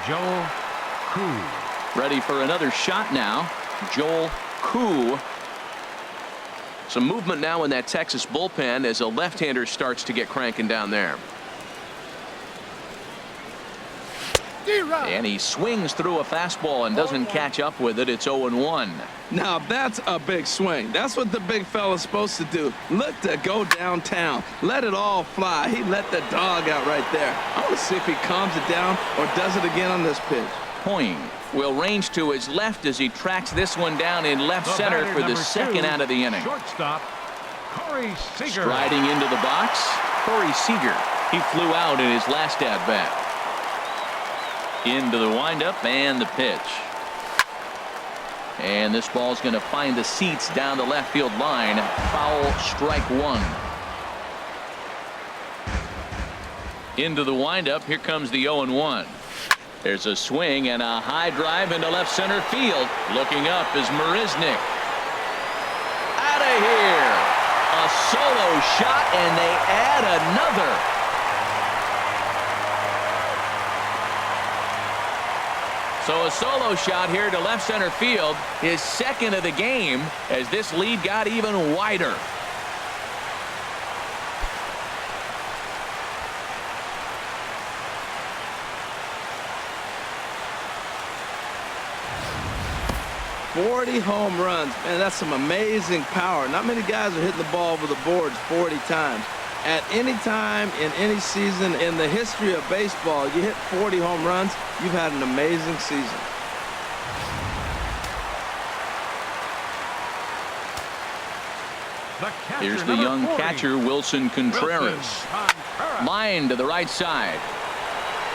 Joel Koo. Ready for another shot now. Joel Koo. Some movement now in that Texas bullpen as a left-hander starts to get cranking down there. And he swings through a fastball and doesn't catch up with it. It's 0-1. Now that's a big swing. That's what the big fella's supposed to do. Look to go downtown. Let it all fly. He let the dog out right there. I want to see if he calms it down or does it again on this pitch. Hoying will range to his left as he tracks this one down in left center for the second out of the inning. Shortstop, Corey Seager. Striding into the box, Corey Seager. He flew out in his last at-bat. Into the windup and the pitch. And this ball's going to find the seats down the left field line. Foul, strike one. Into the windup. Here comes the 0-1. There's a swing and a high drive into left center field. Looking up is Marisnick. Out of here. A solo shot, and they add another. So a solo shot here to left center field, his second of the game, as this lead got even wider. "40 home runs." Man, that's some amazing power. Not many guys are hitting the ball over the boards 40 times. At any time in any season in the history of baseball, you hit 40 home runs, you've had an amazing season. Here's the young catcher, Wilson Contreras. Line to the right side.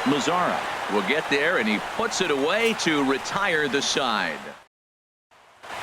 Mazzara will get there, and he puts it away to retire the side.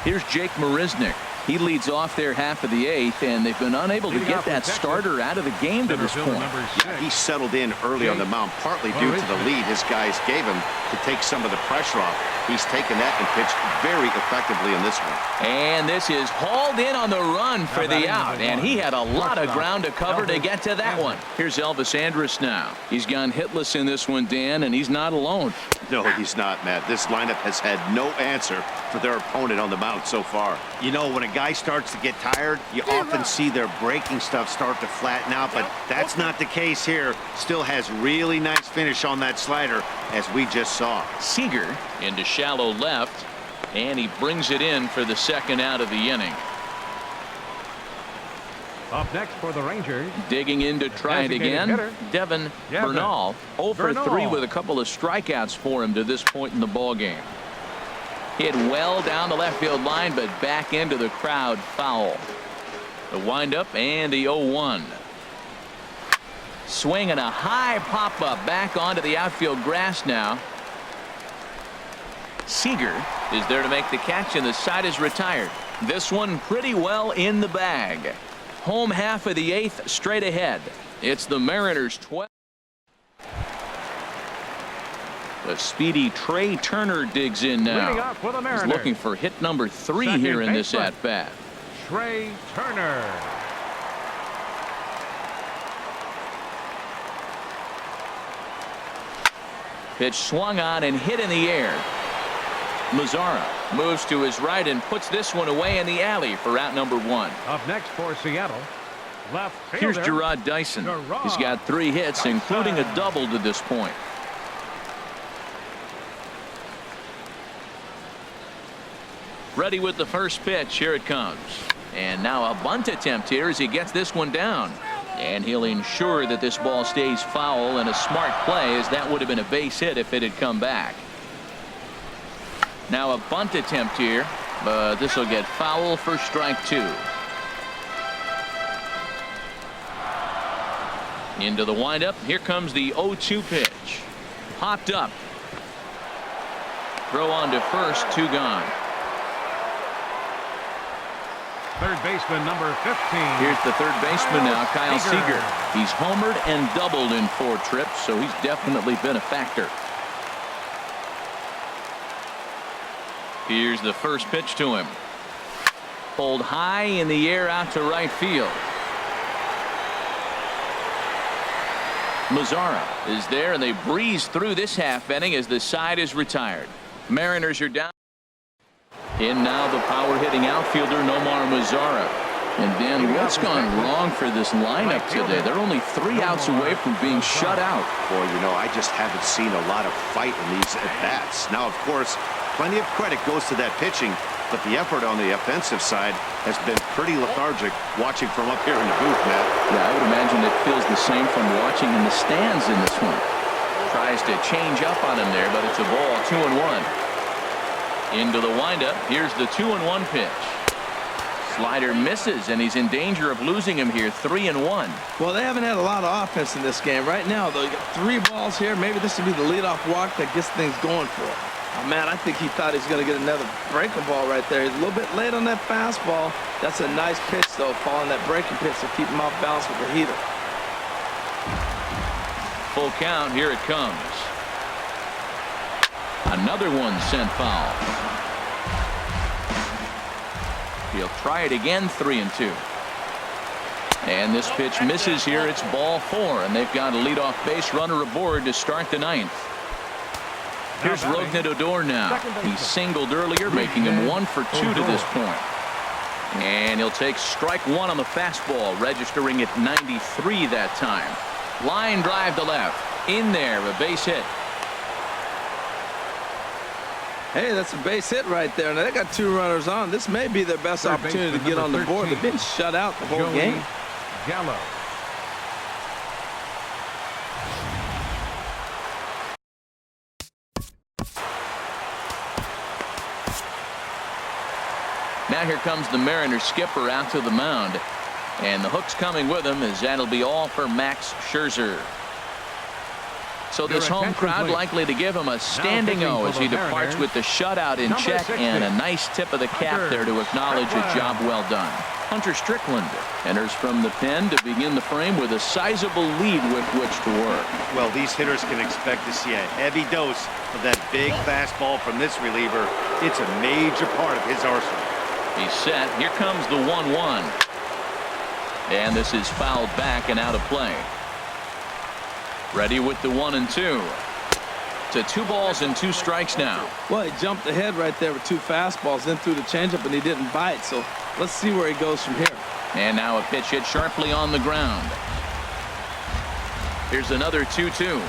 Here's Jake Marisnick. He leads off their half of the eighth, and they've been unable to get that starter out of the game to this point. Yeah, he settled in early on the mound, partly due to the lead his guys gave him to take some of the pressure off. He's taken that and pitched very effectively in this one. And this is hauled in on the run for the out, and he had a lot of ground to cover to get to that one. Here's Elvis Andrus now. He's gone hitless in this one, Dan, and he's not alone. No, he's not, Matt. This lineup has had no answer for their opponent on the mound so far. You know, when a guy starts to get tired, you often see their breaking stuff start to flatten out, but that's not the case here. Still has really nice finish on that slider, as we just saw. Seager into shallow left, and he brings it in for the second out of the inning. Up next for the Rangers. Digging in to try it again. Hitter, Devin Bernal. 0 for 3 with a couple of strikeouts for him to this point in the ball game. Hit well down the left field line, but back into the crowd, foul. The windup and the 0-1. Swing and a high pop up back onto the outfield grass now. Seager is there to make the catch, and the side is retired. This one pretty well in the bag. Home half of the eighth straight ahead. It's the Mariners 12. The speedy Trey Turner digs in now. He's looking for hit number 3 here in this at-bat. Trey Turner. Pitch swung on and hit in the air. Mazzara moves to his right and puts this one away in the alley for out number 1. Up next for Seattle, left fielder. Here's Gerard Dyson. He's got 3 hits, including a double to this point. Ready with the first pitch. Here it comes. And now a bunt attempt here as he gets this one down. And he'll ensure that this ball stays foul, and a smart play, as that would have been a base hit if it had come back. Now a bunt attempt here, but this will get foul for strike 2. Into the windup. Here comes the 0-2 pitch. Popped up. Throw on to first, 2 gone. Third baseman number 15. Here's the third baseman now, Kyle Seager. He's homered and doubled in 4 trips, so he's definitely been a factor. Here's the first pitch to him. Pulled high in the air out to right field. Mazzara is there, and they breeze through this half inning as the side is retired. Mariners are down. In now the power-hitting outfielder Nomar Mazzara. And Dan, what's gone wrong for this lineup today? They're only 3 outs away from being shut out. Boy, you know, I just haven't seen a lot of fight in these at-bats. Now, of course, plenty of credit goes to that pitching, but the effort on the offensive side has been pretty lethargic watching from up here in the booth, Matt. Yeah, I would imagine it feels the same from watching in the stands in this one. Tries to change up on him there, but it's a ball, 2-1. Into the windup. Here's the 2-1 pitch. Slider misses, and he's in danger of losing him here. 3-1. Well, they haven't had a lot of offense in this game. Right now, though, you got 3 balls here. Maybe this would be the leadoff walk that gets things going for him. Oh, man, I think he thought he was going to get another breaking ball right there. He's a little bit late on that fastball. That's a nice pitch, though, following that breaking pitch to keep him off balance with the heater. Full count. Here it comes. Another one sent foul. He'll try it again. 3-2. And this pitch misses here. It's ball 4, and they've got a leadoff base runner aboard to start the 9th. Here's Rougned Odor now. He singled earlier, making him 1 for 2 to this point. And he'll take strike 1 on the fastball, registering at 93 that time. Line drive to left. In there, a base hit. Hey, that's a base hit right there. Now, they got 2 runners on. This may be their best opportunity to get on the board. They've been shut out the whole game. Gallo. Now here comes the Mariners skipper out to the mound. And the hook's coming with him, as that'll be all for Max Scherzer. So this home crowd likely to give him a standing O as he departs with the shutout in check, and a nice tip of the cap there to acknowledge a job well done. Hunter Strickland enters from the pen to begin the frame with a sizable lead with which to work. Well, these hitters can expect to see a heavy dose of that big fastball from this reliever. It's a major part of his arsenal. He's set. Here comes the 1-1. And this is fouled back and out of play. Ready with the 1-2. To 2 balls and 2 strikes now. Well, he jumped ahead right there with 2 fastballs, then threw the changeup, and he didn't bite. So let's see where he goes from here. And now a pitch hit sharply on the ground. Here's another 2-2.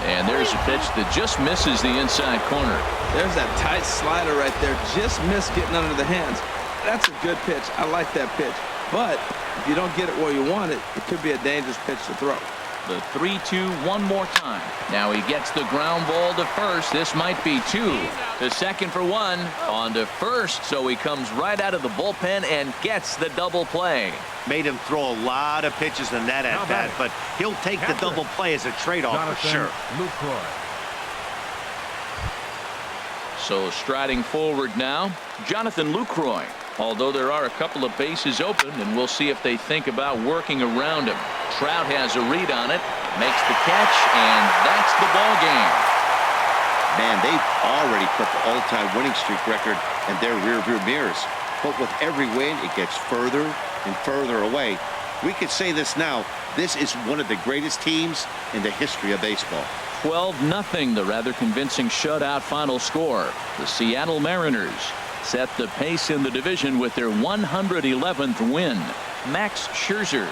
And there's a pitch that just misses the inside corner. There's that tight slider right there. Just missed getting under the hands. That's a good pitch. I like that pitch. But if you don't get it where you want it, it could be a dangerous pitch to throw. The 3-2 one more time. Now he gets the ground ball to first. This might be 2. To second for 1. On to first. So he comes right out of the bullpen and gets the double play. Made him throw a lot of pitches in that at-bat, but he'll take the double play as a trade-off for sure. So striding forward now, Jonathan Lucroy. Although there are a couple of bases open, and we'll see if they think about working around him. Trout has a read on it, makes the catch, and that's the ball game. Man, they've already put the all-time winning streak record in their rearview mirrors. But with every win, it gets further and further away. We could say this now. This is one of the greatest teams in the history of baseball. 12-0, the rather convincing shutout final score. The Seattle Mariners set the pace in the division with their 111th win. Max Scherzer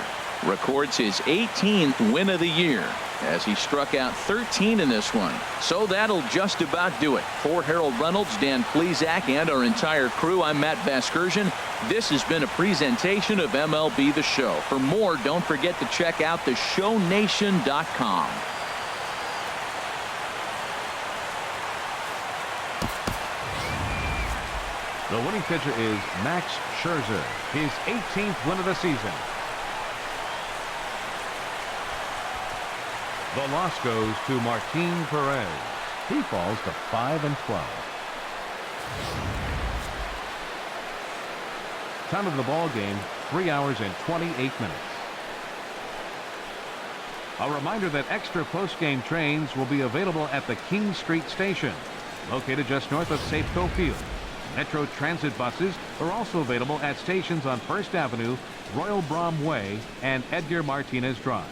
records his 18th win of the year as he struck out 13 in this one. So that'll just about do it. For Harold Reynolds, Dan Plesac, and our entire crew, I'm Matt Vasgersian. This has been a presentation of MLB The Show. For more, don't forget to check out theshownation.com. The winning pitcher is Max Scherzer, his 18th win of the season. The loss goes to Martin Perez. He falls to 5-12. Time of the ball game, 3 hours and 28 minutes. A reminder that extra post-game trains will be available at the King Street Station, located just north of Safeco Field. Metro Transit buses are also available at stations on First Avenue, Royal Brom Way, and Edgar Martinez Drive.